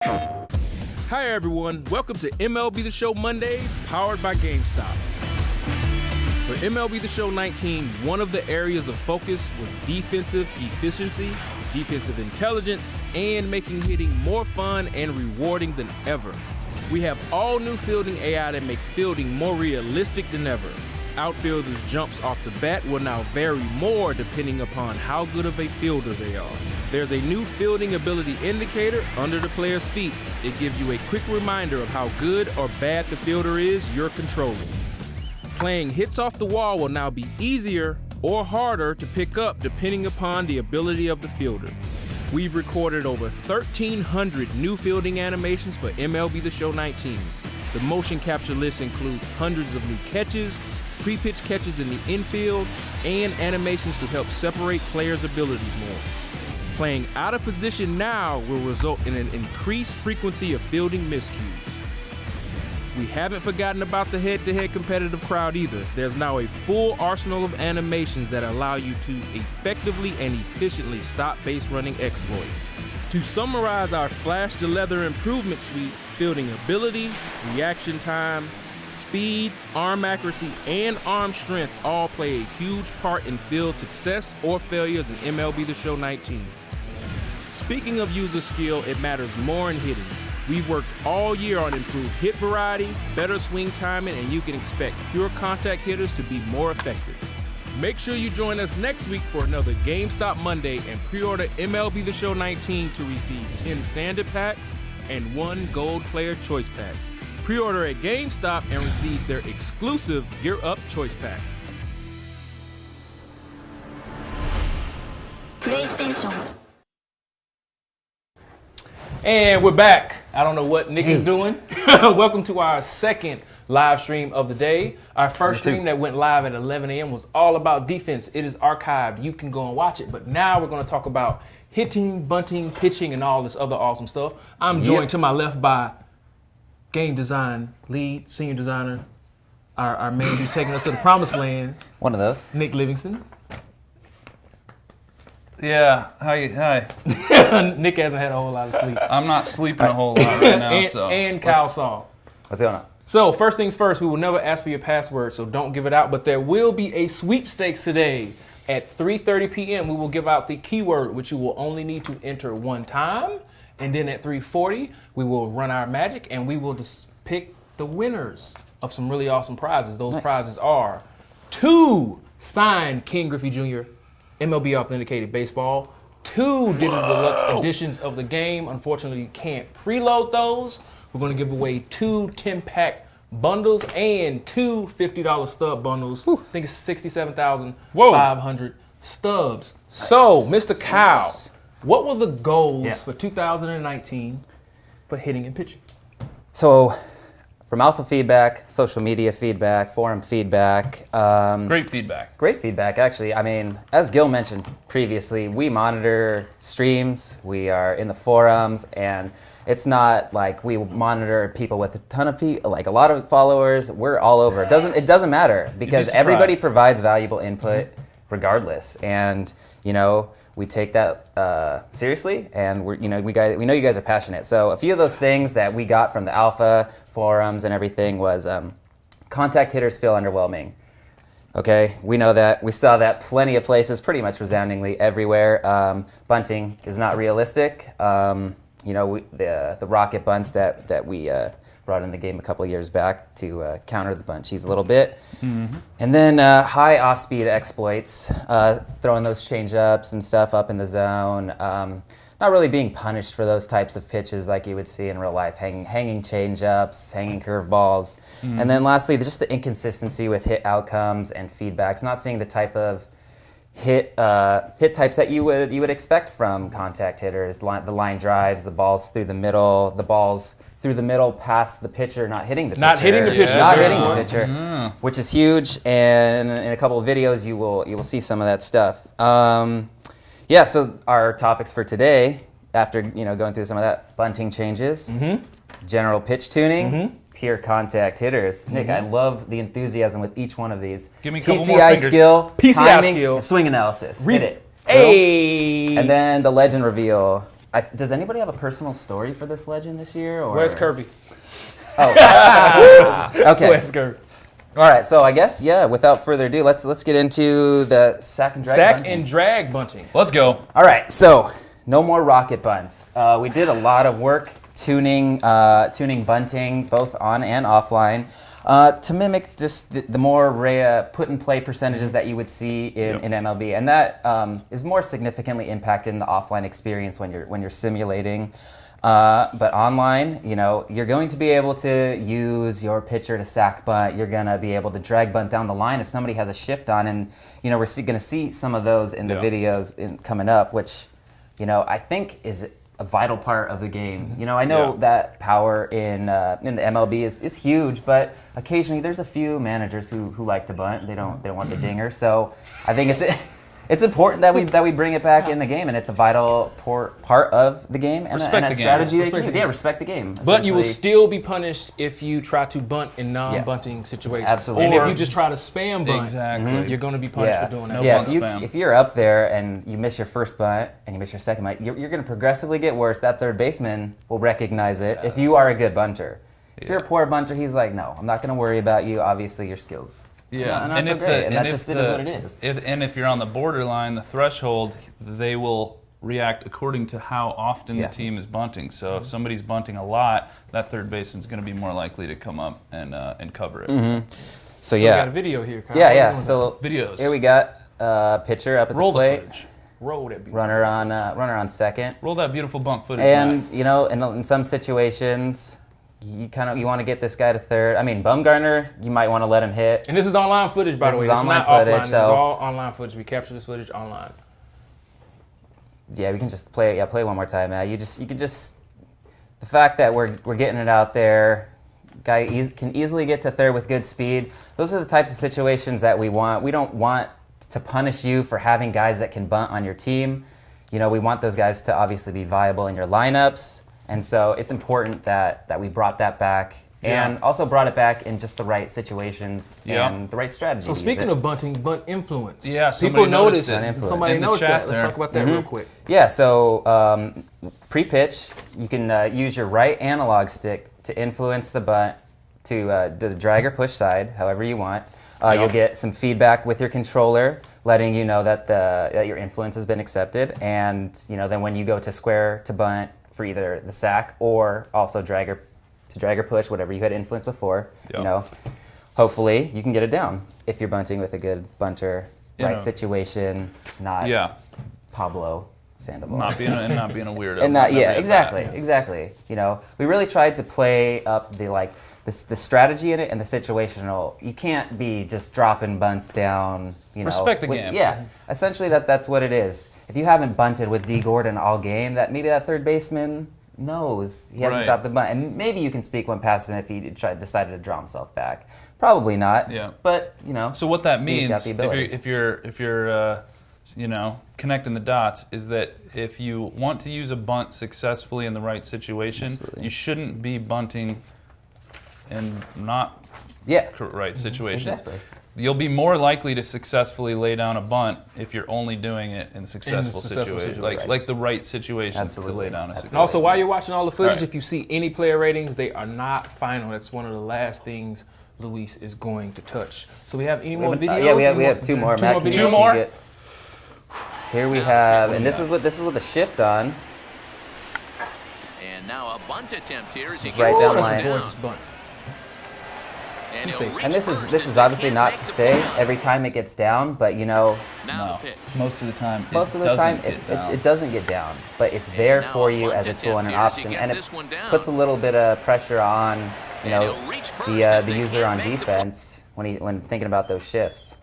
Hi everyone, welcome to MLB The Show Mondays, powered by GameStop. For MLB The Show 19, one of the areas of focus was defensive efficiency, defensive intelligence, and making hitting more fun and rewarding than ever. We have all new fielding AI that makes fielding more realistic than ever. Outfielders' jumps off the bat will now vary more depending upon how good of a fielder they are. There's a new fielding ability indicator under the player's feet. It gives you a quick reminder of how good or bad the fielder is you're controlling. Playing hits off the wall will now be easier or harder to pick up depending upon the ability of the fielder. We've recorded over 1,300 new fielding animations for MLB The Show 19. The motion capture list includes hundreds of new catches, pre-pitch catches in the infield, and animations to help separate players' abilities more. Playing out of position now will result in an increased frequency of fielding miscues. We haven't forgotten about the head-to-head competitive crowd either. There's now a full arsenal of animations that allow you to effectively and efficiently stop base running exploits. To summarize our Flash to Leather improvement suite, fielding ability, reaction time, speed, arm accuracy, and arm strength all play a huge part in field success or failures in MLB The Show 19. Speaking of user skill, it matters more in hitting. We've worked all year on improved hit variety, better swing timing, and you can expect pure contact hitters to be more effective. Make sure you join us next week for another GameStop Monday and pre-order MLB The Show 19 to receive 10 standard packs and 1 gold player choice pack. Pre-order at GameStop and receive their exclusive Gear Up choice pack. PlayStation. And we're back. I don't know what Nick is doing. Welcome to our second live stream of the day. Our first stream that went live at 11 a.m. was all about defense. It is archived. You can go and watch it. But now we're going to talk about hitting, bunting, pitching, and all this other awesome stuff. I'm joined to my left by game design lead, senior designer, our man who's taking us to the promised land. One of those. Nick Livingston. Yeah, hi. Nick hasn't had a whole lot of sleep. I'm not sleeping a whole lot right now. And Kyle Saul. What's going on? So, first things first, we will never ask for your password, so don't give it out. But there will be a sweepstakes today. At 3:30 p.m., we will give out the keyword, which you will only need to enter one time. And then at 3:40, we will run our magic, and we will just pick the winners of some really awesome prizes. Those prizes are 2 signed King Griffey Jr. MLB Authenticated Baseball, 2 digital deluxe editions of the game. Unfortunately, you can't preload those. We're going to give away 2 10-pack bundles and 2 $50 stub bundles. I think it's 67,500 stubs. So, Mr. Kyle, what were the goals for 2019 for hitting and pitching? So, from alpha feedback, social media feedback, forum feedback. Great feedback. Great feedback, actually. I mean, as Gil mentioned previously, we monitor streams, we are in the forums, and it's not like we monitor people with a ton of people, like a lot of followers. We're all over. It doesn't matter because everybody provides valuable input regardless. And, you know, we take that seriously, and we know you guys are passionate. So a few of those things that we got from the alpha forums and everything was contact hitters feel underwhelming. Okay, we know that. We saw that plenty of places, pretty much resoundingly everywhere. Bunting is not realistic. The rocket bunts that we brought in the game a couple of years back to counter the bunt cheese a little bit. Mm-hmm. And then high off-speed exploits, throwing those change-ups and stuff up in the zone. Not really being punished for those types of pitches like you would see in real life, hanging change-ups, hanging curveballs. Mm-hmm. And then lastly, just the inconsistency with hit outcomes and feedbacks, not seeing the type of hit types that you would expect from contact hitters, the line drives, the balls through the middle, past the pitcher, not hitting the pitcher, which is huge. And in a couple of videos, you will see some of that stuff. So our topics for today, after going through some of that, bunting changes, general pitch tuning, pure contact hitters. Nick, I love the enthusiasm with each one of these. Give me a couple more fingers. PCI timing, skill, swing analysis. Hit it. Hey! And then the legend reveal. Does anybody have a personal story for this legend this year? Or? Where's Kirby? Oh, okay. Where's Kirby? All right, so I guess without further ado, let's get into the sack and drag bunting. And drag bunting. Let's go. All right, so no more rocket bunts. We did a lot of work tuning bunting both on and offline to mimic just the more put in play percentages that you would see in MLB, and that is more significantly impacted in the offline experience when you're simulating. But online, you're going to be able to use your pitcher to sack bunt. You're going to be able to drag bunt down the line if somebody has a shift on, and we're going to see some of those in the videos coming up, which I think is a vital part of the game. I know that power in the MLB is huge, but occasionally there's a few managers who like to bunt. They don't want the dinger. So I think it's important that we bring it back in the game, and it's a vital part of the game and a strategy they can use. Yeah, respect the game. But you will still be punished if you try to bunt in non-bunting situations. Absolutely. And if you just try to spam bunt, you're going to be punished for doing that. If you're up there and you miss your first bunt and you miss your second bunt, you're going to progressively get worse. That third baseman will recognize it if you are a good bunter. If you're a poor bunter, he's like, no, I'm not going to worry about you. Obviously, your skills. Yeah, and that's okay. And that's just it is what it is. If you're on the borderline, the threshold, they will react according to how often the team is bunting. So if somebody's bunting a lot, that third baseman's going to be more likely to come up and cover it. Mm-hmm. So we got a video here, Kyle. Yeah. So videos. Here we got pitcher up at the plate. Roll that. Runner on second. Roll that beautiful bunt footage. And in some situations, you want to get this guy to third. I mean, Bumgarner, you might want to let him hit. And this is online footage, by the way. This is not offline. This is all online footage. We capture this footage online. Yeah, we can just play one more time, man. The fact that we're getting it out there, guy can easily get to third with good speed. Those are the types of situations that we want. We don't want to punish you for having guys that can bunt on your team. We want those guys to obviously be viable in your lineups. And so it's important that we brought that back and also brought it back in just the right situations and the right strategy. So speaking of bunting, bunt influence. Yeah, people noticed somebody noticed that. Let's talk about that real quick. Yeah, so pre-pitch, you can use your right analog stick to influence the bunt to the drag or push side, however you want. You'll get some feedback with your controller, letting you know that your influence has been accepted, and then when you go to square to bunt for either the sack or also drag or push, whatever you had influence before, hopefully you can get it down if you're bunting with a good bunter, right situation, not Pablo Sandoval. Not being a weirdo. And exactly. We really tried to play up the strategy in it and the situational. You can't be just dropping bunts down. Respect the game. Yeah, essentially that's what it is. If you haven't bunted with D. Gordon all game, maybe that third baseman knows he hasn't dropped the bunt, and maybe you can sneak one past him if he decided to draw himself back. Probably not. Yeah. But So what that means, if you're connecting the dots, is that if you want to use a bunt successfully in the right situation, you shouldn't be bunting in not right situations. Exactly. You'll be more likely to successfully lay down a bunt if you're only doing it in successful situations, like the right situations to lay down a successful. And also, while you're watching all the footage, if you see any player ratings, they are not final. That's one of the last things Luis is going to touch. So we have any more videos? Yeah, we have two more. Two more. Here we have, and this is with the shift on. And now a bunt attempt here. Right down the line. Gorgeous bunt. And this is obviously not to say every time it gets down, but no, most of the time it doesn't get down, but it's there for you as a tool and an option, and it puts a little bit of pressure on the user on defense when thinking about those shifts.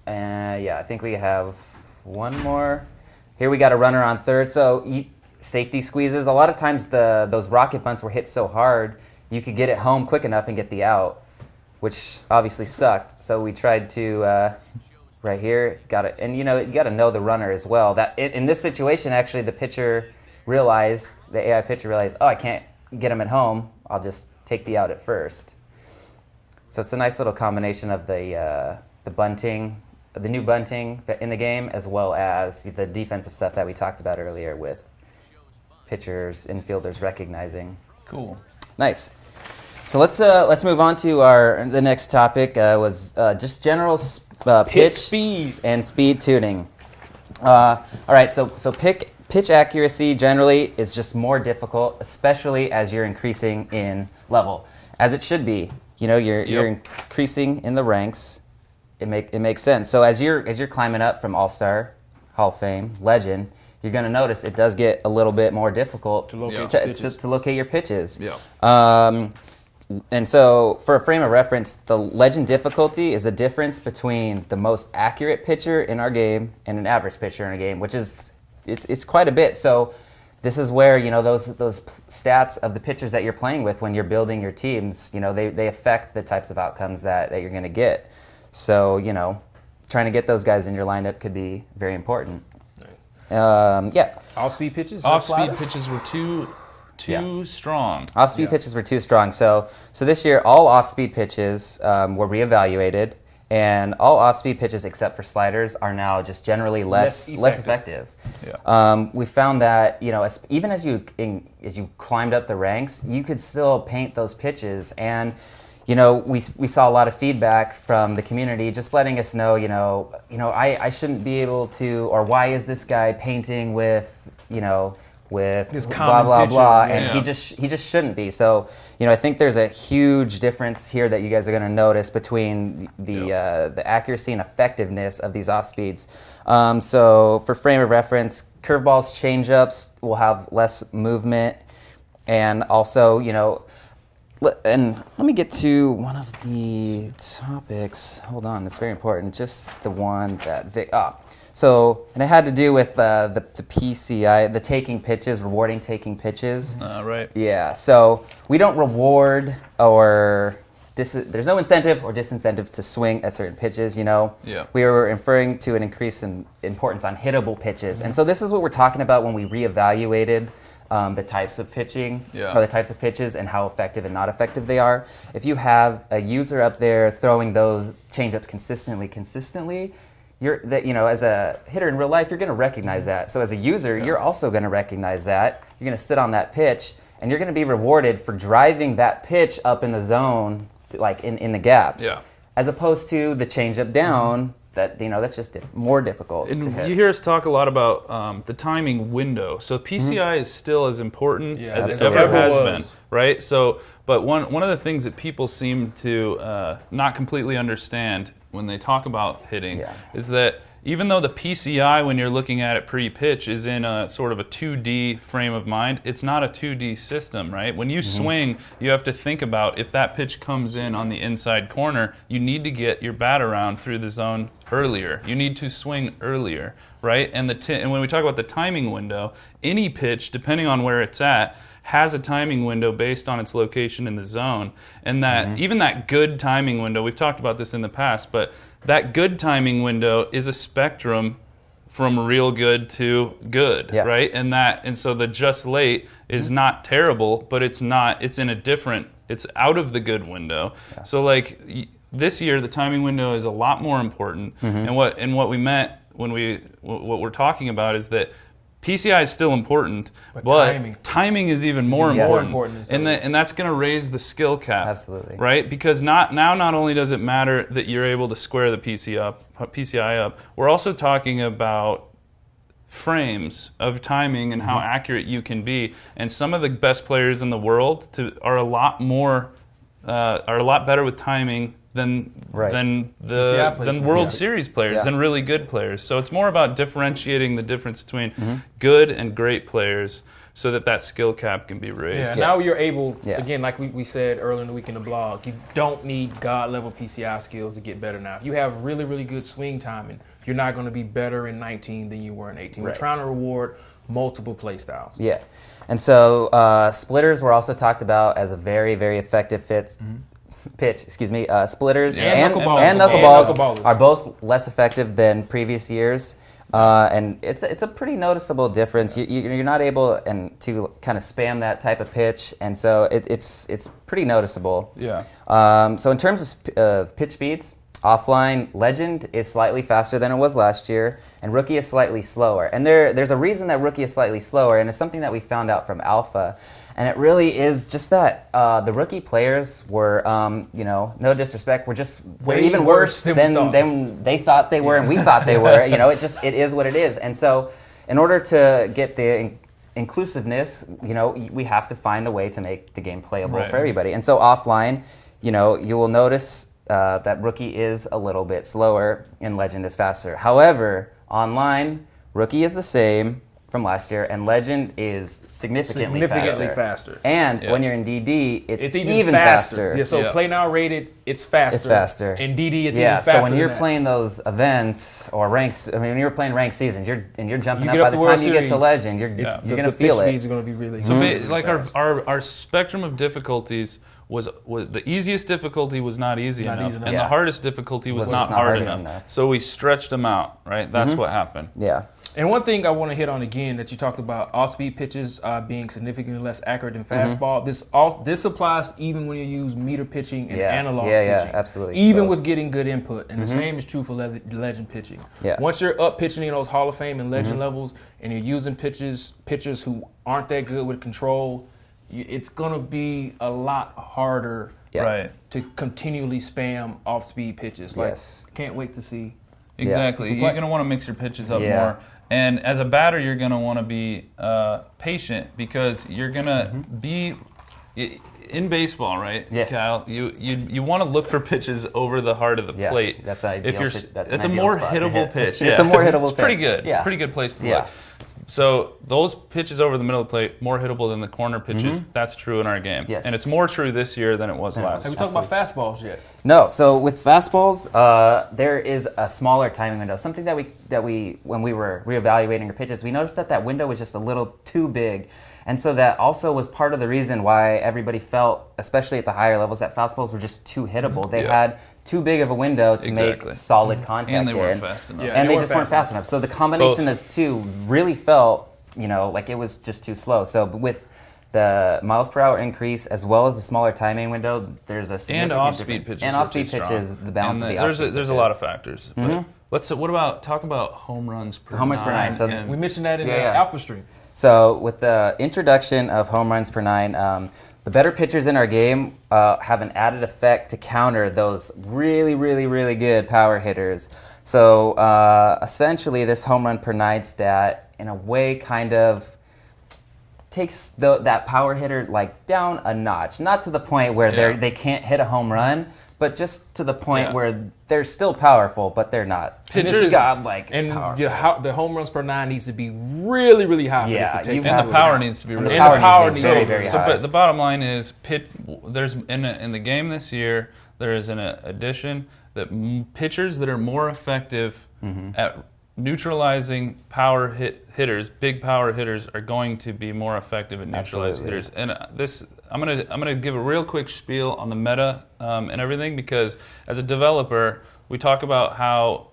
And I think we have one more. Here we got a runner on third, so safety squeezes. A lot of times those rocket bunts were hit so hard you could get it home quick enough and get the out, which obviously sucked. So we tried to, right here, and you got to know the runner as well. That in this situation, actually, the AI pitcher realized, I can't get him at home. I'll just take the out at first. So it's a nice little combination of the bunting, the new bunting in the game, as well as the defensive stuff that we talked about earlier with pitchers, infielders recognizing. Cool. Nice. So let's move on to the next topic. Was just general pitch speed and speed tuning. All right. So pitch accuracy generally is just more difficult, especially as you're increasing in level, as it should be. You know, you're increasing in the ranks. It makes sense. So as you're climbing up from All-Star, Hall of Fame, Legend, you're going to notice it does get a little bit more difficult to locate your pitches. Yeah. And so, for a frame of reference, the Legend difficulty is the difference between the most accurate pitcher in our game and an average pitcher in a game, which is it's quite a bit. So, this is where those stats of the pitchers that you're playing with when you're building your teams, they affect the types of outcomes that you're going to get. So, trying to get those guys in your lineup could be very important. Nice. Off-speed pitches. Off-speed pitches were too strong. Off-speed pitches were too strong. So this year, all off-speed pitches were reevaluated, and all off-speed pitches except for sliders are now just generally less effective. Yeah. We found that even as you climbed up the ranks, you could still paint those pitches, and we saw a lot of feedback from the community, just letting us know, I shouldn't be able to, or why is this guy painting with blah blah blah, and he just shouldn't be. So I think there's a huge difference here that you guys are going to notice between the accuracy and effectiveness of these off speeds. So for frame of reference, curveballs, changeups will have less movement, and also and let me get to one of the topics. Hold on, it's very important. Just the one that Vic. So, and it had to do with the PCI, the taking pitches, rewarding taking pitches. Right. Yeah. So we don't reward there's no incentive or disincentive to swing at certain pitches. Yeah. We were referring to an increase in importance on hittable pitches, and so this is what we're talking about when we reevaluated the types of pitching or the types of pitches and how effective and not effective they are. If you have a user up there throwing those changeups consistently, as a hitter in real life, you're going to recognize that. So as a user, you're also going to recognize that. You're going to sit on that pitch, and you're going to be rewarded for driving that pitch up in the zone, like in the gaps, as opposed to the changeup down. That's just more difficult. And to hit. You hear us talk a lot about the timing window. So PCI is still as important as it ever has been, right? So, but one of the things that people seem to not completely understand when they talk about hitting is that even though the PCI, when you're looking at it pre-pitch, is in a sort of a 2D frame of mind, it's not a 2D system, right? When you swing, you have to think about if that pitch comes in on the inside corner, you need to get your bat around through the zone earlier. You need to swing earlier, right? And and when we talk about the timing window, any pitch, depending on where it's at, has a timing window based on its location in the zone. And that even that good timing window, we've talked about this in the past, but that good timing window is a spectrum from real good to good, right? And so the just late is not terrible, but it's out of the good window. Yeah. So like this year, the timing window is a lot more important. And what we meant when what we're talking about is that PCI is still important, but timing is even more important. And that's going to raise the skill cap. Absolutely. Right? Because not only does it matter that you're able to square the PCI up, we're also talking about frames of timing and how accurate you can be. And some of the best players in the world are a lot better with timing than World Series players, than really good players. So it's more about differentiating the difference between good and great players so that skill cap can be raised. Now you're able, again, like we said earlier in the week in the blog, you don't need God-level PCI skills to get better now. If you have really, really good swing timing, you're not going to be better in 19 than you were in 18. We're trying to reward multiple play styles. Yeah. And so splitters were also talked about as a very, very effective pitch. Splitters and knuckleballs are both less effective than previous years, and it's a pretty noticeable difference. You're not able to kind of spam that type of pitch, and so it's pretty noticeable. Yeah. So in terms of pitch speeds, Offline, Legend is slightly faster than it was last year, and Rookie is slightly slower. And there's a reason that Rookie is slightly slower, and it's something that we found out from Alpha. And it really is just that the Rookie players were, no disrespect, they're even worse than they thought they were and we thought they were. It is what it is. And so in order to get the inclusiveness, we have to find a way to make the game playable for everybody. And so offline, you will notice that Rookie is a little bit slower and Legend is faster. However, online, Rookie is the same from last year, and Legend is significantly faster. And when you're in DD, it's even faster. Yeah, so Play Now rated, it's faster. It's faster. In DD, it's even faster. So when you're playing those events or ranks, when you're playing ranked seasons, you're jumping up. By the time you get to Legend, you're going to feel it. Are going to be really. So our spectrum of difficulties was the easiest difficulty was not easy enough, and the hardest difficulty was not hard enough. So we stretched them out, right? That's what happened. Yeah. And one thing I want to hit on again that you talked about off-speed pitches being significantly less accurate than fastball. This applies even when you use meter pitching and analog pitching. Yeah, absolutely. Even with getting good input. And the same is true for Legend pitching. Yeah. Once you're up pitching in those Hall of Fame and Legend levels, and you're using pitchers who aren't that good with control, it's going to be a lot harder to continually spam off-speed pitches. Can't wait to see. Exactly. You're going to want to mix your pitches up more. And as a batter, you're going to want to be patient because you're going to be in baseball, right, Kyle? You want to look for pitches over the heart of the plate. That's ideal. It's a more hittable pitch. It's a more hittable pitch. It's pretty good. Yeah. Pretty good place to look. So those pitches over the middle of the plate, more hittable than the corner pitches. That's true in our game. Yes. And it's more true this year than it was last. Have we talked about fastballs yet? No. So with fastballs, there is a smaller timing window. Something that we when we were reevaluating our pitches, we noticed that window was just a little too big. And so that also was part of the reason why everybody felt, especially at the higher levels, that fastballs were just too hittable. They had too big of a window to make solid contact and they weren't fast enough. And they just weren't fast enough. So the combination of the two really felt, like it was just too slow. So with the miles per hour increase, as well as the smaller timing window, there's a significant and off-speed pitches. And off-speed pitches, the balance of the off-speed pitches. There's a lot of factors. But talk about home runs per nine. So we mentioned that in the Alpha stream. So with the introduction of home runs per nine, the better pitchers in our game have an added effect to counter those really, really, really good power hitters. So essentially, this home run per nine stat, in a way, kind of takes that power hitter down a notch. Not to the point where they can't hit a home run, but just to the point where they're still powerful, but they're not. Pitchers godlike and powerful. the home runs per nine needs to be really, really high. And the power needs to be really high. The power needs to be very, very high. But the bottom line is, there's in the game this year, there is an addition that pitchers that are more effective at neutralizing big power hitters are going to be more effective at neutralizing hitters. And I'm gonna give a real quick spiel on the meta and everything, because as a developer, we talk about how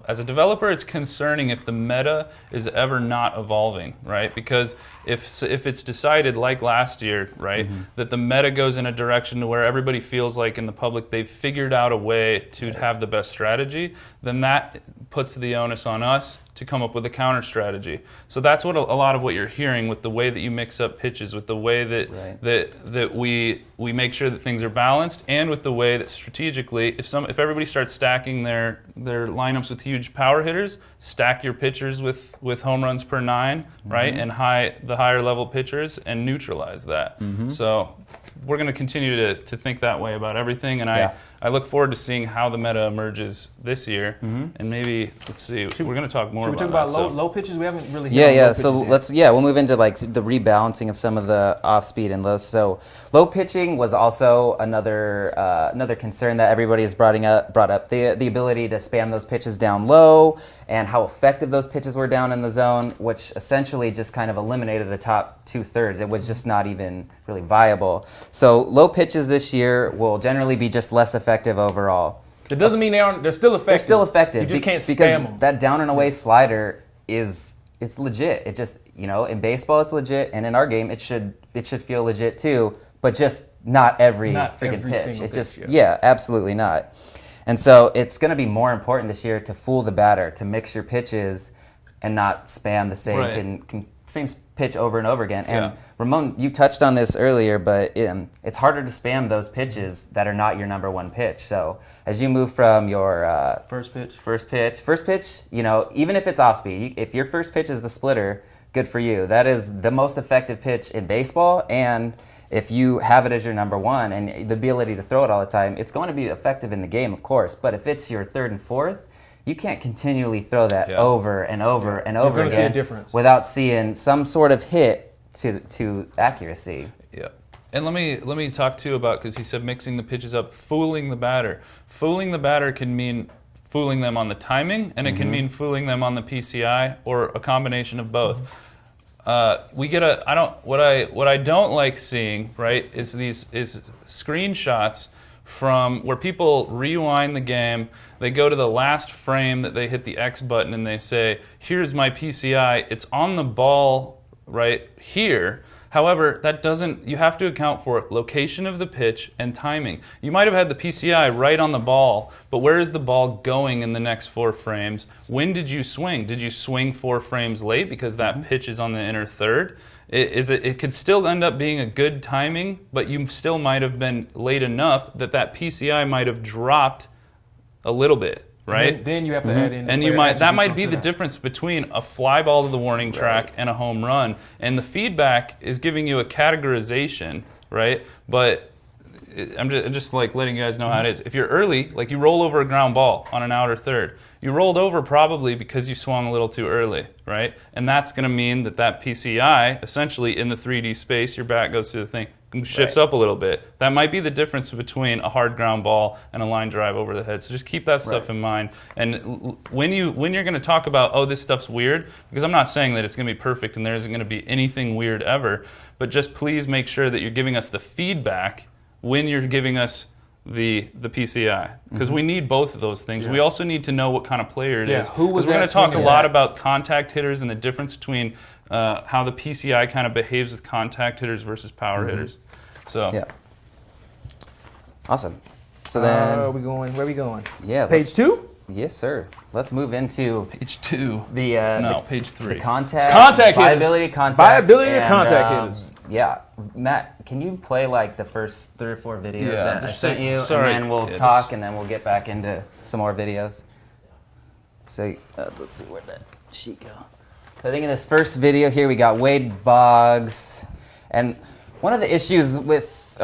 as a developer it's concerning if the meta is ever not evolving, right? Because if it's decided like last year, right, that the meta goes in a direction to where everybody feels like in the public they've figured out a way to have the best strategy, then that puts the onus on us to come up with a counter strategy. So that's what a lot of what you're hearing with the way that you mix up pitches, with the way that we make sure that things are balanced, and with the way that strategically, if everybody starts stacking their lineups with huge power hitters, stack your pitchers with home runs per nine, right, and the higher level pitchers, and neutralize that. So we're going to continue to think that way about everything, and I look forward to seeing how the meta emerges this year, and maybe let's see. We're going to talk more about. Should we talk about low pitches? We haven't really. So we'll move into the rebalancing of some of the off speed and low. So low pitching was also another concern that everybody has brought up. The ability to spam those pitches down low, and how effective those pitches were down in the zone, which essentially just kind of eliminated the top 2/3. It was just not even really viable. So low pitches this year will generally be just less effective overall. It doesn't mean they're still effective. They're still effective. You just can't spam because them. That down and away slider it's legit. It just, in baseball it's legit, and in our game it should feel legit too, but just not every freaking pitch. It just absolutely not. And so it's going to be more important this year to fool the batter, to mix your pitches and not spam the same same pitch over and over again. And Ramon, you touched on this earlier, but it's harder to spam those pitches that are not your number one pitch. So as you move from your first pitch, you know, even if it's off speed, if your first pitch is the splitter, good for you. That is the most effective pitch in baseball, and if you have it as your number one and the ability to throw it all the time, it's going to be effective in the game, of course. But if it's your third and fourth, you can't continually throw that over and over and over again without seeing some sort of hit to accuracy. Yeah. And let me talk too about, because he said mixing the pitches up, fooling the batter. Fooling the batter can mean fooling them on the timing, and it can mean fooling them on the PCI, or a combination of both. What I don't like seeing, right, is screenshots from where people rewind the game. They go to the last frame that they hit the X button and they say, here's my PCI. It's on the ball right here. However, that doesn't, you have to account for location of the pitch and timing. You might have had the PCI right on the ball, but where is the ball going in the next 4 frames? When did you swing? Did you swing 4 frames late because that pitch is on the inner third? It could still end up being a good timing, but you still might have been late enough that PCI might have dropped a little bit, right? Then you have to add in. And that might be the difference between a fly ball to the warning track and a home run. And the feedback is giving you a categorization, right? But I'm just like letting you guys know how it is. If you're early, like you roll over a ground ball on an outer third, you rolled over probably because you swung a little too early, right? And that's going to mean that PCI, essentially in the 3D space, your bat goes through the thing, shifts up a little bit. That might be the difference between a hard ground ball and a line drive over the head. So just keep that stuff in mind. And when you're going to talk about, oh, this stuff's weird, because I'm not saying that it's going to be perfect and there isn't going to be anything weird ever, but just please make sure that you're giving us the feedback when you're giving us the PCI, because we need both of those things. We also need to know what kind of player it is. Who was we're going to talk a lot about contact hitters and the difference between how the PCI kind of behaves with contact hitters versus power hitters. So awesome. So then where are we going? Yeah, page 2. Yes, sir. Let's move into page 2. Page 3. The contact viability, contact, contact hitters. Yeah, Matt, can you play like the first 3 or 4 videos that I sent you, and then we'll talk, and then we'll get back into some more videos. So let's see, where'd that sheet go? So I think in this first video here, we got Wade Boggs, and one of the issues with,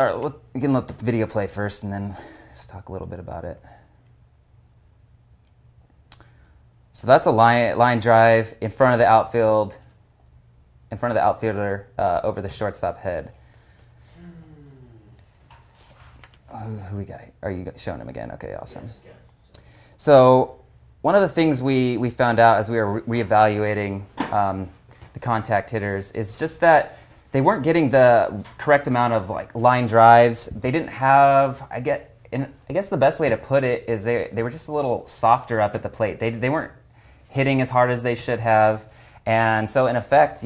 we can let the video play first, and then just talk a little bit about it. So that's a line drive in front of the outfield. In front of the outfielder over the shortstop head. Who we got? Are you showing him again? Okay, awesome. So one of the things we found out as we were reevaluating the contact hitters is just that they weren't getting the correct amount of like line drives. They didn't have, I guess the best way to put it is they were just a little softer up at the plate. They weren't hitting as hard as they should have. And so, in effect,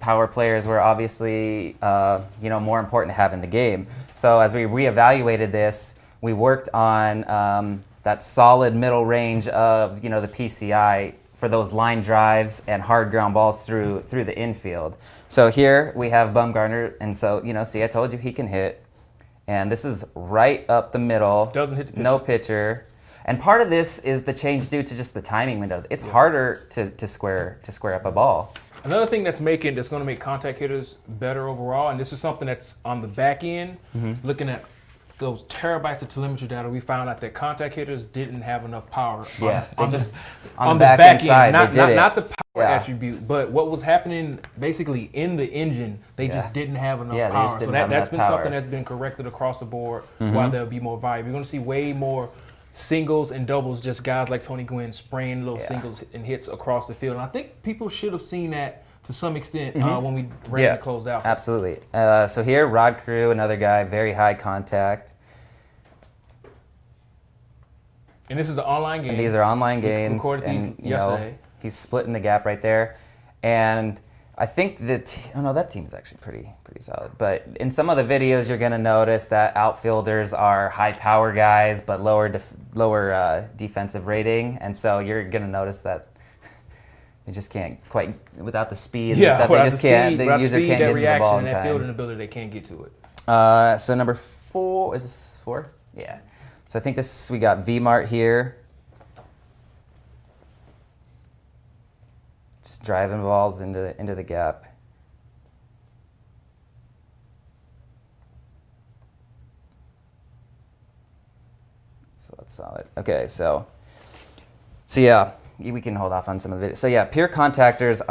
power players were obviously, more important to have in the game. So as we reevaluated this, we worked on that solid middle range of, the PCI for those line drives and hard ground balls through the infield. So here we have Bumgarner, and so, see, I told you he can hit. And this is right up the middle. Doesn't hit the pitcher. No pitcher. And part of this is the change due to just the timing windows. It's harder to square up a ball. Another thing that's going to make contact hitters better overall, and this is something that's on the back end, looking at those terabytes of telemetry data, we found out that contact hitters didn't have enough power. On the back end side, not the power attribute, but what was happening basically in the engine, they just didn't have enough power. So that's been something that's been corrected across the board, while there'll be more volume. You're going to see way more singles and doubles, just guys like Tony Gwynn spraying little singles and hits across the field. And I think people should have seen that to some extent when we ran the closed out. Absolutely. So here, Rod Carew, another guy, very high contact. And this is an online game. And these are online games. We recorded these yesterday. He's splitting the gap right there. And I think that that team is actually pretty solid. But in some of the videos, you're going to notice that outfielders are high power guys, but lower defensive rating, and so you're going to notice that they just can't quite without the speed. Yeah, and stuff, they just can't. The user can't get to the ball in time. That fielding ability, they can't get to it. So number 4 is this 4? Yeah. So I think we got V-Marte here. Just driving balls into the gap. So that's solid. Okay, so yeah, we can hold off on some of the videos. So yeah, pure contactors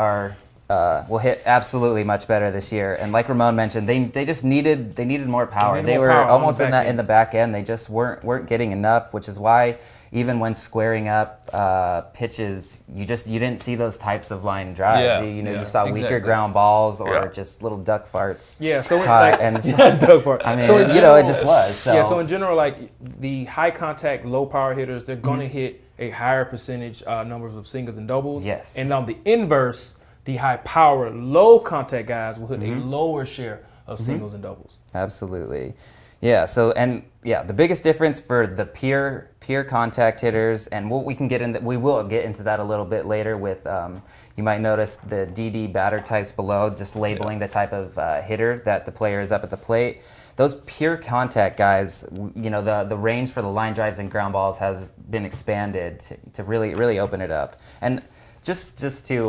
will hit absolutely much better this year. And like Ramon mentioned, they just needed more power. They were almost in the back end. They just weren't getting enough, which is why even when squaring up pitches, you didn't see those types of line drives. Yeah, you saw weaker ground balls or just little duck farts. Yeah, so duck fart. I mean, general, it just was. So. Yeah, so in general, like the high contact, low power hitters, they're going to hit a higher percentage numbers of singles and doubles. Yes. And on the inverse, the high power, low contact guys will hit a lower share of singles and doubles. Absolutely. Yeah. So the biggest difference for the pure contact hitters, and we will get into that a little bit later with. You might notice the DD batter types below, just labeling the type of hitter that the player is up at the plate. Those pure contact guys, the range for the line drives and ground balls has been expanded to really open it up. And just to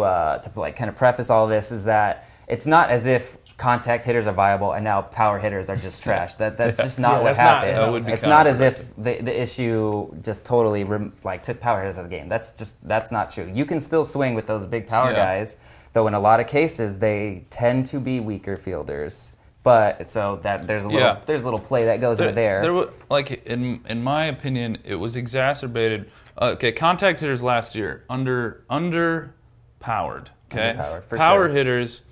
like kind of preface all this is that it's not as if contact hitters are viable and now power hitters are just trash. That's just not what happened. It's not as if the issue just totally took power hitters out of the game. That's not true. You can still swing with those big power guys, though in a lot of cases they tend to be weaker fielders. But so that there's a little play that goes over there. There was, in my opinion, it was exacerbated. Contact hitters last year underpowered. Okay, power hitters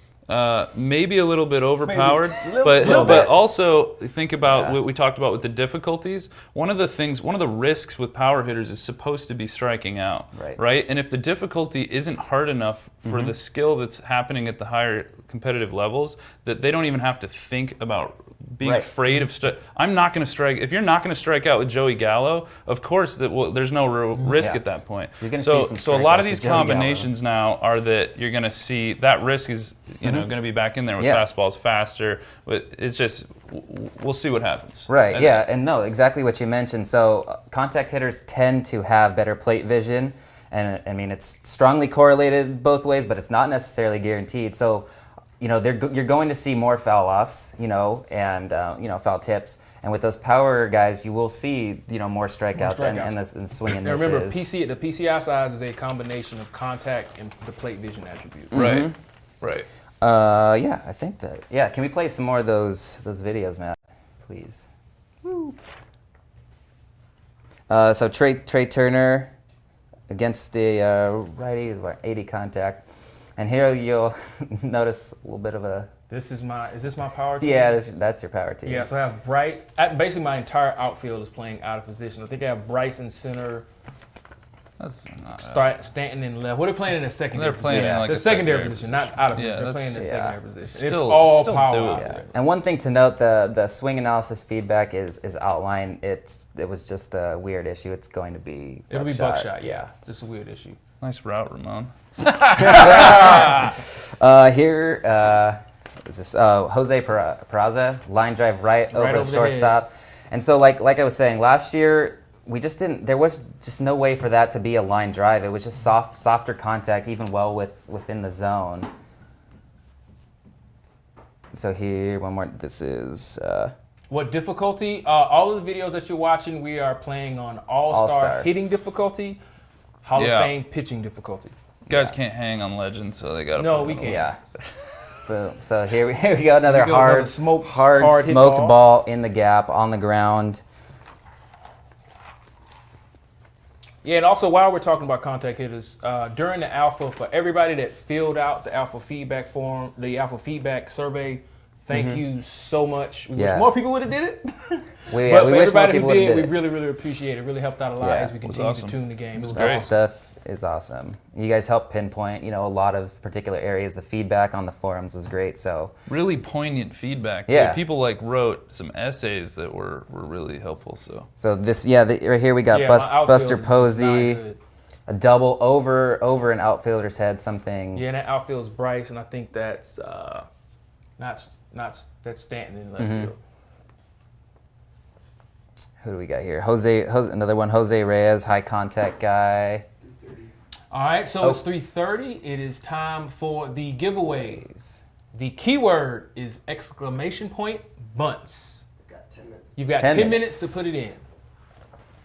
maybe a little bit overpowered, but also think about what we talked about with the difficulties. One of the risks with power hitters is supposed to be striking out, right? And if the difficulty isn't hard enough for the skill that's happening at the higher competitive levels, that they don't even have to think about being afraid of I'm not going to strike. If you're not going to strike out with Joey Gallo, of course there's no real risk at that point. So a lot of these combinations now are that you're going to see that risk is going to be back in there with fastballs faster. But it's just we'll see what happens. Right. And no, exactly what you mentioned. So contact hitters tend to have better plate vision, and I mean it's strongly correlated both ways, but it's not necessarily guaranteed. So. You're going to see more foul offs, and foul tips, and with those power guys, you will see more strikeouts and swing and misses. Remember, the PCI size is a combination of contact and the plate vision attribute. Right. I think that. Yeah, can we play some more of those videos, Matt, please? Woo. So Trey Turner against the righty is 80 contact. And here you'll notice a little bit of a... Is this my power team? Yeah, that's your power team. Yeah, so I have basically my entire outfield is playing out of position. I think I have Bryce in center, Stanton in left. What are they playing in the secondary position? They're playing in the secondary position, not out of position. They're playing in the secondary position. It's all power. Yeah. And one thing to note, the swing analysis feedback is outlined. It was just a weird issue. It's going to be It'll be buckshot, yeah. Just a weird issue. Nice route, Ramon. Here is this Jose Peraza, line drive right over the shortstop. And so like I was saying, last year there was just no way for that to be a line drive. It was just softer contact, even within the zone. So here, one more, this is... What difficulty? All of the videos that you're watching, we are playing on All-Star hitting difficulty, Hall of Fame pitching difficulty. Guys can't hang on Legends, so they got to. No, we can't. Yeah. Boom. So here we go. Another hard smoked ball in the gap on the ground. Yeah, and also while we're talking about contact hitters, during the alpha, for everybody that filled out the alpha feedback form, the alpha feedback survey, thank you so much. We wish more people would have did it. We wish more people would have did it. We really, really appreciate it. It really helped out a lot as we continue to tune the game. It was great stuff. is awesome. You guys help pinpoint, a lot of particular areas. The feedback on the forums was great. So really poignant feedback. Yeah. People wrote some essays that were really helpful. So this, right here we got Buster Posey, a double over an outfielder's head, something. Yeah, and that outfield's Bryce, and I think that's that's Stanton in left field. Who do we got here? Jose, another one. Jose Reyes, high contact guy. All right, so it's 3:30. It is time for the giveaways. The keyword is exclamation point bunts. You've got 10 minutes to put it in.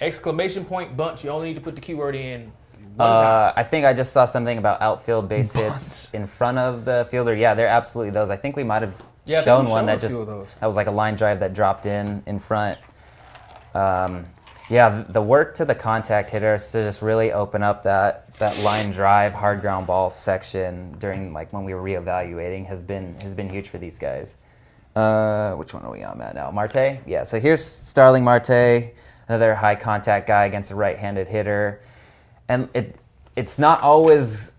Exclamation point bunts. You only need to put the keyword in. I think I just saw something about outfield base hits in front of the fielder. Yeah, they're absolutely those. I think we might have shown one that was like a line drive that dropped in front. The work to the contact hitters to just really open up that line drive, hard ground ball section during when we were reevaluating has been huge for these guys. Which one are we on at now? Marte? Yeah, so here's Starling Marte, another high contact guy against a right-handed hitter. And it's not always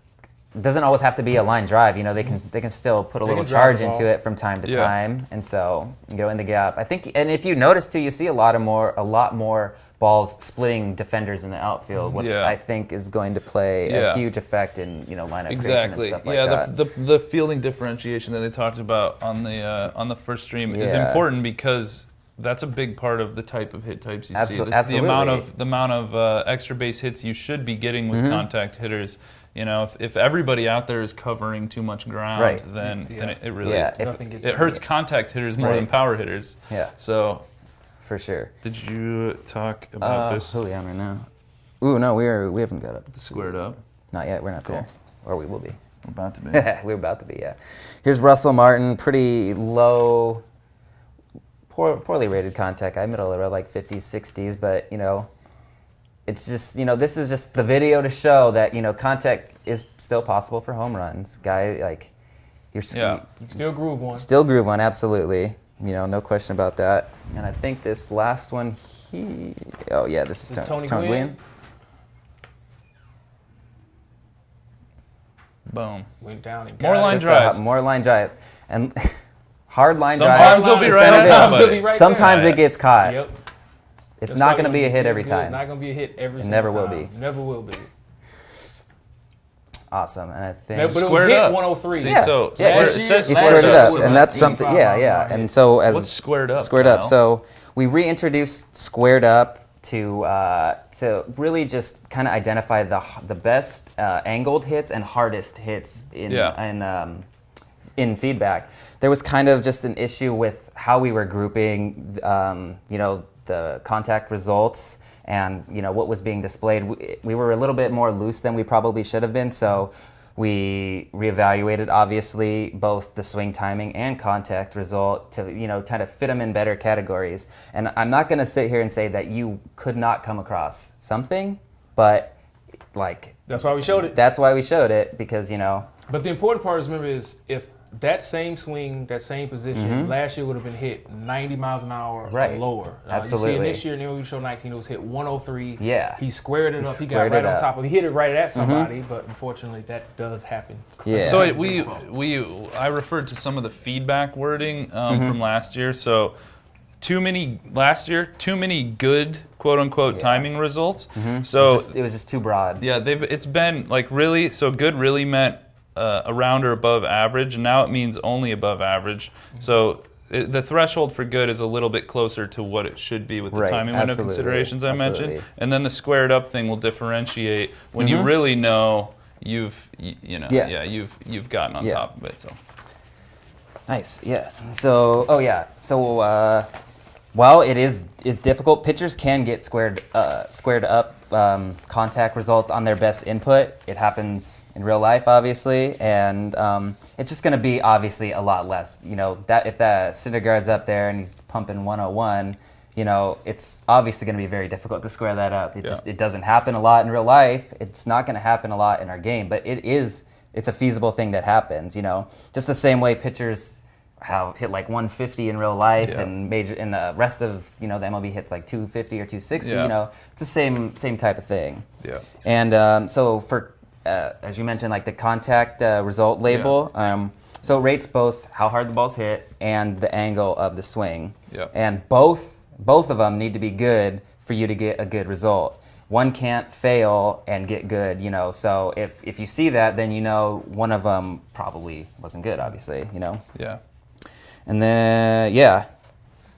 doesn't always have to be a line drive. They can still put a little charge into it from time to time, and so go in the gap. I think, and if you notice too, you see a lot more balls splitting defenders in the outfield, which I think is going to play a huge effect in lineup creation and stuff like that. The fielding differentiation that they talked about on the first stream is important because that's a big part of the type of hit types you see. The amount of extra base hits you should be getting with contact hitters. If everybody out there is covering too much ground, then it really it hurts contact hitters more than power hitters. Yeah. So for sure. Did you talk about this? Who are we on right now? Ooh, no, we haven't got up. Squared up. Not yet. We're not there, or we will be. We're about to be. We're about to be. Yeah. Here's Russell Martin, pretty low. Poorly rated contact guy, middle of the road, like 50s, 60s, but it's just this is just the video to show that contact is still possible for home runs. Guy, you still groove one. Still groove one, absolutely. No question about that. And I think this last one, this is Tony Gwynn. Boom. Went down and more line drives. More line drive and. Hard line drive. Sometimes they'll be right. Sometimes it gets caught. Yep. It's not going to be a hit every time. It's not going to be a hit every time. It never will be. Never will be. Awesome, and I think but it was hit 103. See, it says he squared it up, and that's something. Yeah. And so what's squared up? Squared up. So we reintroduced squared up to really just kind of identify the best angled hits and hardest hits in feedback. There was kind of just an issue with how we were grouping, the contact results and, what was being displayed. We were a little bit more loose than we probably should have been, so we reevaluated, obviously, both the swing timing and contact result to, kind of fit them in better categories. And I'm not going to sit here and say that you could not come across something, but, that's why we showed it. That's why we showed it, because, But the important part is if that same swing, that same position, last year would have been hit 90 miles an hour or lower. Absolutely. You see, this year in MLB The Show 19, it was hit 103. Yeah. He squared it up. He got right on top of it. He hit it right at somebody, but unfortunately, that does happen. Yeah. So I referred to some of the feedback wording from last year. So too many good quote unquote timing results. So it was just too broad. Yeah, it's been really, so good really meant around or above average, and now it means only above average. So the threshold for good is a little bit closer to what it should be with the timing window considerations I mentioned. And then the squared up thing will differentiate when you really know you've gotten on top of it. So nice, yeah. So while it is difficult, pitchers can get squared up contact results on their best input. It happens in real life, obviously, and it's just going to be obviously a lot less. That if that Syndergaard's up there and he's pumping 101, it's obviously going to be very difficult to square that up. It doesn't happen a lot in real life. It's not going to happen a lot in our game, but it's a feasible thing that happens. Just the same way pitchers have hit like 150 in real life, and the rest of the MLB hits like 250 or 260. It's the same type of thing. Yeah. And so for as you mentioned, like the contact result label, so it rates both how hard the ball's hit and the angle of the swing. Yeah. And both of them need to be good for you to get a good result. One can't fail and get good, So if you see that, then one of them probably wasn't good, obviously, Yeah. And then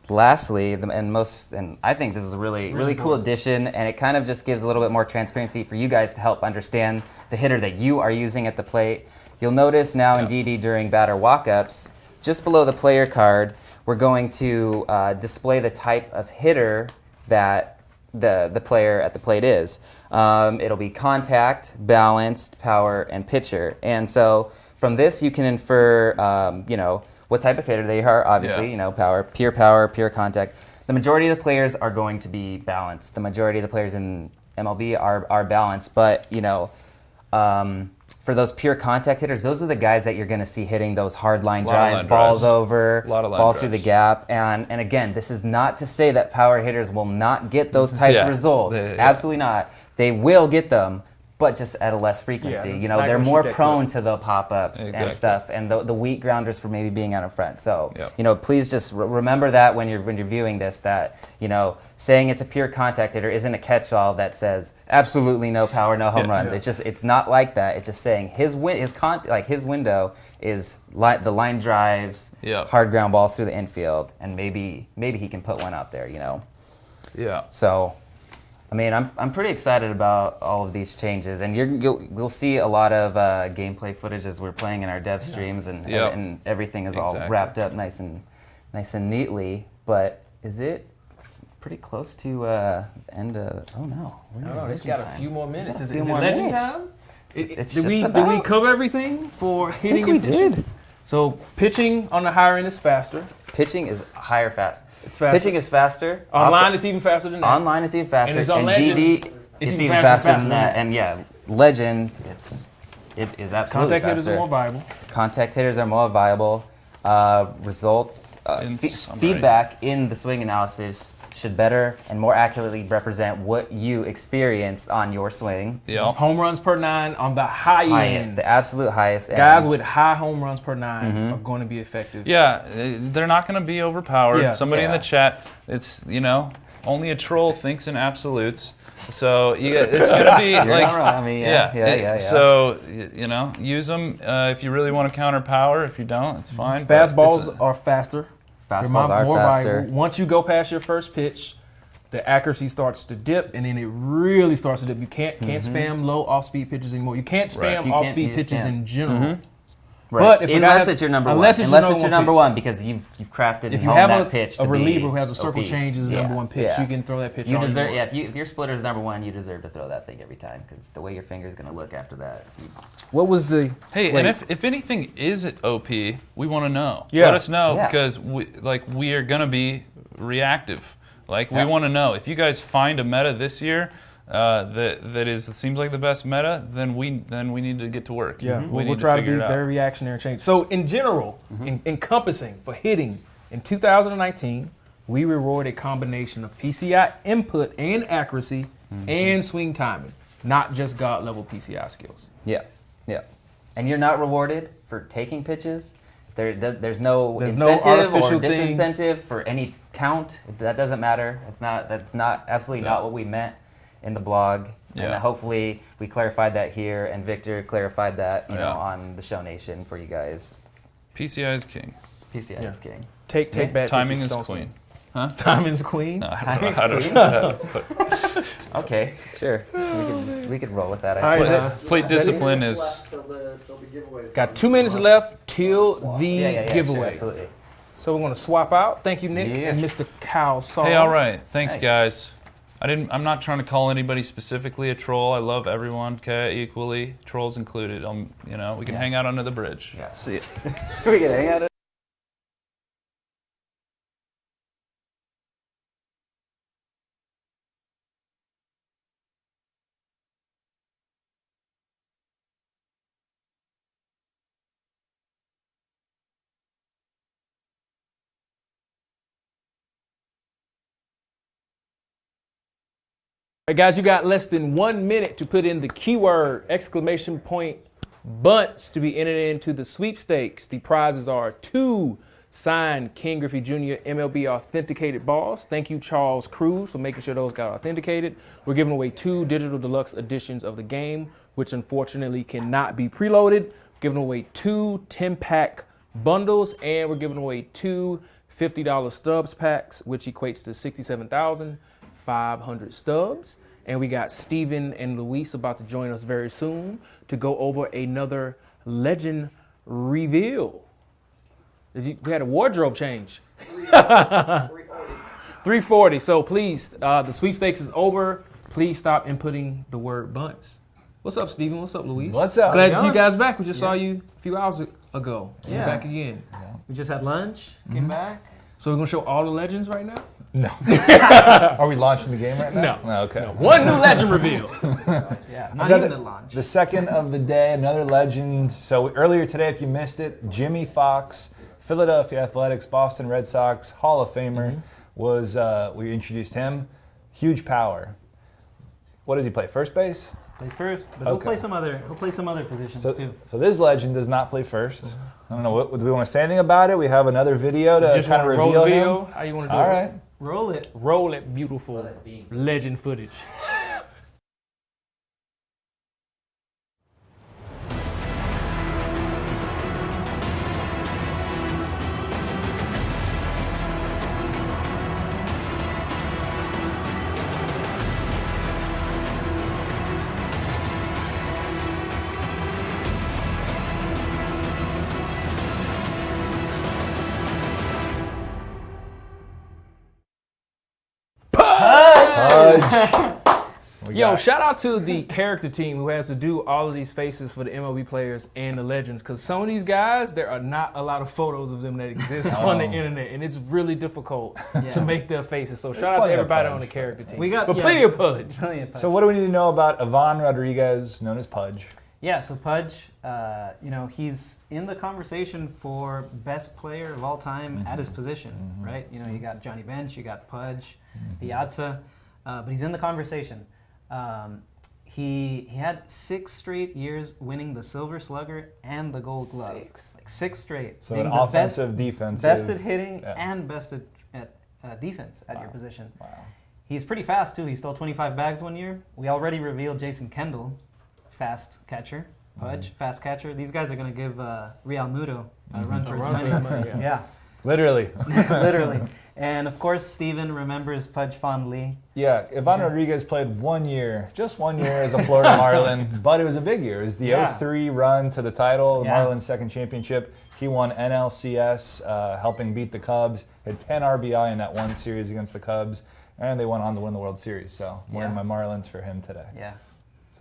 lastly, and I think this is a really cool addition, and it kind of just gives a little bit more transparency for you guys to help understand the hitter that you are using at the plate. You'll notice now in DD during batter walk-ups, just below the player card, we're going to display the type of hitter that the player at the plate is. It'll be contact, balanced, power, and pitcher. And so from this, you can infer, what type of hitter they are. Obviously, power, pure contact. The majority of the players are going to be balanced. The majority of the players in MLB are balanced, but for those pure contact hitters, those are the guys that you're going to see hitting those hard line drives, balls over, balls through the gap. And again, this is not to say that power hitters will not get those types of results. Absolutely not. They will get them, but just at a less frequency. They're more prone to the pop-ups and stuff, and the weak grounders for maybe being out in front. So, please just remember that when you're viewing this, that saying it's a pure contact hitter isn't a catch-all that says absolutely no power, no home runs. It's not like that. It's just saying his window is the line drives, hard ground balls through the infield, and maybe he can put one out there. Yeah. So. I mean, I'm pretty excited about all of these changes, and we'll see a lot of gameplay footage as we're playing in our dev streams, and everything is all wrapped up nice and neatly. But is it pretty close to end of? Oh no, it's got a few more minutes. Is it legend time? Did we cover everything for hitting? I think we did. So pitching on the higher end is faster. Pitching is higher fast. It's faster. Pitching is faster. Online, it's even faster than that. Online, it's even faster. And DD, it's even faster than that. And Legend, it is absolutely Contact hitters are more viable. Contact hitters are more viable. Feedback in the swing analysis should better and more accurately represent what you experienced on your swing. Yeah. Home runs per 9 on the highest end. The absolute highest end. Guys with high home runs per 9 are going to be effective. Yeah, they're not going to be overpowered. Somebody in the chat, it's, only a troll thinks in absolutes. So it's going to be You're not wrong. I mean, So, use them if you really want to counter power. If you don't, it's fine. Fastballs are faster. Fastballs are faster. Viable. Once you go past your first pitch, the accuracy starts to dip, and then it really starts to dip. You can't spam low off-speed pitches anymore. You can't spam off-speed pitches in general. Right. But unless it's your number one. Unless it's your number one, because you've crafted and honed that pitch to be a reliever who has a circle change as the number one pitch, you can throw that pitch. You deserve. Yeah, if your splitter is number one, you deserve to throw that thing every time, because the way your finger is going to look after that. What was the? Hey, and if anything is at OP, we want to know. Yeah. Let us know, because we are going to be reactive. We want to know if you guys find a meta this year that seems like the best meta, then we need to get to work. Yeah, we'll try to be very reactionary and change. So in general, encompassing for hitting in 2019, we reward a combination of PCI input and accuracy and swing timing, not just god level PCI skills. Yeah. And you're not rewarded for taking pitches. There's no incentive or disincentive for any count. That doesn't matter. That's not absolutely not what we meant in the blog. And hopefully we clarified that here, and Victor clarified that on the Show Nation for you guys. PCI is king. PCI is king. Take bad timing pitches, is queen. Huh? Timing's queen? No, Timing's queen? Okay, sure. We could roll with that, I suppose. Plate discipline is... Got 2 minutes left till the giveaway. Sure, absolutely. So we're going to swap out. Thank you, Nick and Mr. Kyle Saul. Hey, all right. Thanks, guys. I'm not trying to call anybody specifically a troll. I love everyone equally, trolls included. We can hang out under the bridge. Yeah. See it. We can hang out. right, guys, you got less than 1 minute to put in the keyword !bunts to be entered into the sweepstakes. The prizes are 2 signed Ken Griffey Jr. MLB authenticated balls. Thank you, Charles Carew, for making sure those got authenticated. We're giving away 2 digital deluxe editions of the game, which unfortunately cannot be preloaded. We're giving away 2 10-pack bundles, and we're giving away 2 $50 stubs packs, which equates to 67,500 stubs. And we got Steven and Luis about to join us very soon to go over another legend reveal. We had a wardrobe change. 340. So please, the sweepstakes is over. Please stop inputting the word bunts. What's up, Steven? What's up, Luis? What's up? Glad to see you guys back. We just saw you a few hours ago. Yeah. You're back again. Yeah. We just had lunch, came back. So we're going to show all the legends right now? No. Are we launching the game right now? No. Okay. No. One new legend reveal. Yeah, not even the launch. The second of the day, another legend. So earlier today, if you missed it, Jimmy Fox, Philadelphia Athletics, Boston Red Sox, Hall of Famer, was, we introduced him. Huge power. What does he play, first base? Plays first, but he'll play some other positions too. So this legend does not play first. I don't know, do we want to say anything about it? We have another video to kind of reveal him. How you want to do it? All right. Roll it. Roll it, beautiful legend footage. Yo, shout out to the character team who has to do all of these faces for the MLB players and the legends, because some of these guys, there are not a lot of photos of them that exist on the internet, and it's really difficult to make their faces. So shout out to everybody on the character team. We got plenty of Pudge. So what do we need to know about Ivan Rodriguez, known as Pudge? Yeah, so Pudge, he's in the conversation for best player of all time at his position, right? You know, you got Johnny Bench, you got Pudge, Piazza, but he's in the conversation. He had 6 straight years winning the Silver Slugger and the Gold Glove. 6 straight. So an offensive, defensive. Best at hitting and best at defense at your position. Wow. He's pretty fast, too. He stole 25 bags one year. We already revealed Jason Kendall, fast catcher. Pudge, fast catcher. These guys are going to give Real Muto a run for his money. Yeah. Literally. Literally. And, of course, Steven remembers Pudge fondly. Yeah, Ivan Rodriguez played 1 year, just 1 year as a Florida Marlin, but it was a big year. It was the 03 run to the title, the Marlins' second championship. He won NLCS, helping beat the Cubs, had 10 RBI in that one series against the Cubs, and they went on to win the World Series. So I'm wearing my Marlins for him today. Yeah.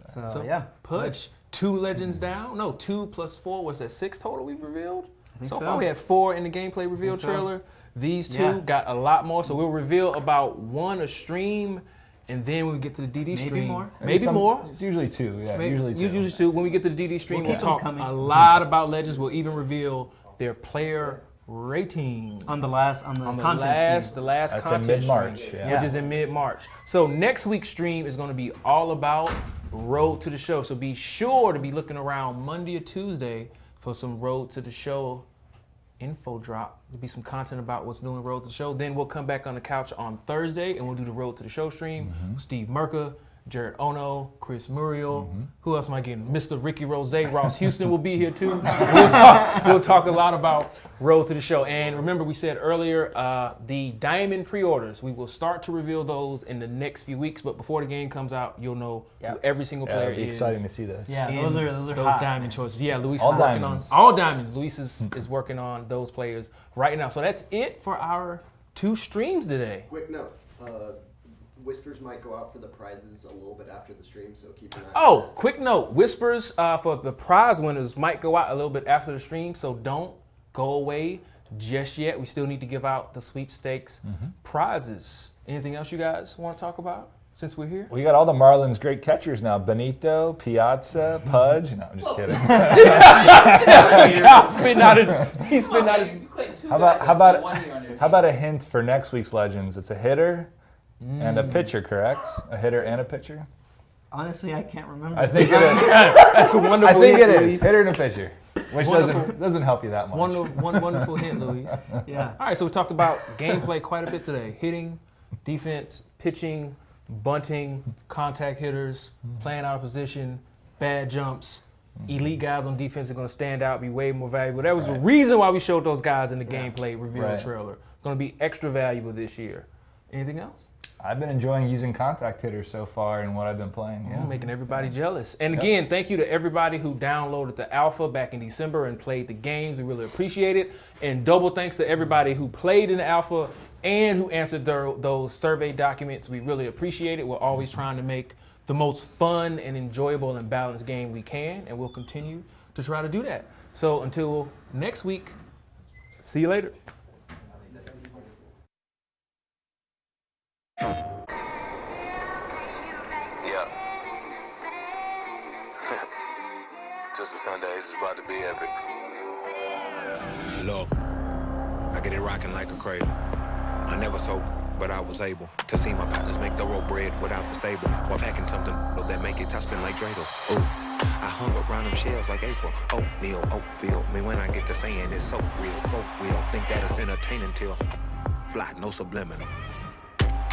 So Pudge, 2 legends down. No, 2 plus 4, was that 6 total we've revealed? So far we had 4 in the gameplay reveal trailer. These 2 got a lot more, so we'll reveal about 1 a stream, and then when we get to the DD stream, maybe more. It's usually 2, usually 2. When we get to the DD stream, we'll talk a lot about legends. We'll even reveal their player rating on the last content stream. That's content in mid-March, which is in mid-March. So next week's stream is going to be all about Road to the Show. So be sure to be looking around Monday or Tuesday for some Road to the Show info drop. There'll be some content about what's new in Road to the Show. Then we'll come back on the couch on Thursday and we'll do the Road to the Show stream. Steve Merker, Jared Ono, Chris Muriel. Who else am I getting? Mr. Ricky Rose, Ross Houston will be here too. We'll talk a lot about Road to the Show. And remember, we said earlier, the Diamond pre-orders, we will start to reveal those in the next few weeks. But before the game comes out, you'll know who every single player it'll be is. exciting to see this. Yeah, those are those hot. diamond choices. Yeah, Luis all is diamonds. working on all diamonds. Luis is working on those players right now. So that's it for our 2 streams today. Quick note. Whispers might go out for the prizes a little bit after the stream, so keep an eye on that. Quick note. Whispers for the prize winners might go out a little bit after the stream, so don't go away just yet. We still need to give out the sweepstakes prizes. Anything else you guys want to talk about since we're here? We got all the Marlins' great catchers now. Benito, Piazza, Pudge. No, I'm just kidding. He's spitting out his... How about a hint for next week's Legends? It's a hitter, and a pitcher, correct? A hitter and a pitcher? Honestly, I can't remember. I think it is. That's a wonderful I think hint, it Luis. is. Hitter and a pitcher. Which doesn't help you that much. One wonderful hint, Luis. Yeah. All right, so we talked about gameplay quite a bit today. Hitting, defense, pitching, bunting, contact hitters, playing out of position, bad jumps. Elite guys on defense are going to stand out, be way more valuable. That was the reason why we showed those guys in the gameplay reveal trailer. Going to be extra valuable this year. Anything else? I've been enjoying using contact hitters so far in what I've been playing. Yeah. Making everybody jealous. And again, thank you to everybody who downloaded the alpha back in December and played the games. We really appreciate it. And double thanks to everybody who played in the alpha and who answered those survey documents. We really appreciate it. We're always trying to make the most fun and enjoyable and balanced game we can, and we'll continue to try to do that. So until next week, see you later. Yeah. Just a Sunday, it's about to be epic. Look, I get it rocking like a cradle. I never sold, but I was able to see my partners make thorough bread without the stable, while packing something that make it top spin like dreidels. Ooh, I hung around them shells like April. Oatmeal, Oatfield. Me when I get to saying it's so real. Folk will think that it's entertaining till fly, no subliminal.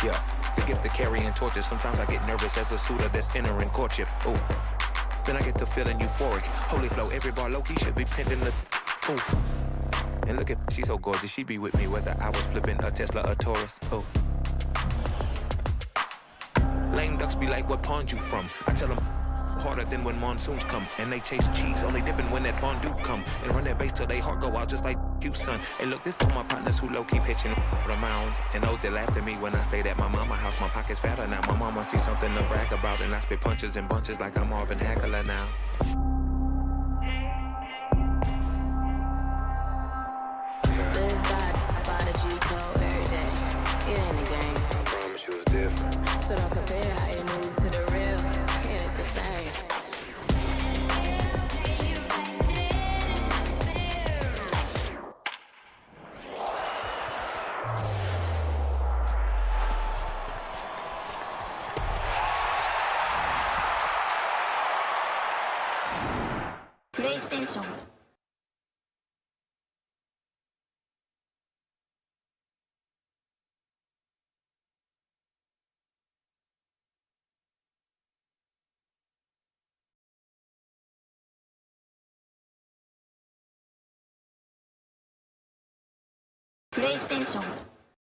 Yeah, the gift of carrying torches. Sometimes I get nervous as a suitor that's entering courtship. Ooh, then I get to feeling euphoric. Holy flow, every bar low-key should be pinned in the. Ooh. And look at, she's so gorgeous, she be with me whether I was flipping a Tesla or Taurus. Oh. Lame ducks be like, what pond you from? I tell them harder than when monsoons come. And they chase cheese, only dipping when that fondue come. And run that base till they heart go out just like you, son. Hey look, this for my partners who low-key pitching around. And those that laughed at me when I stayed at my mama house. My pocket's fatter now, my mama see something to brag about. And I spit punches and bunches like I'm Marvin Hackler now. So don't compare how you move to the real. It ain't the same. PlayStation. PlayStation.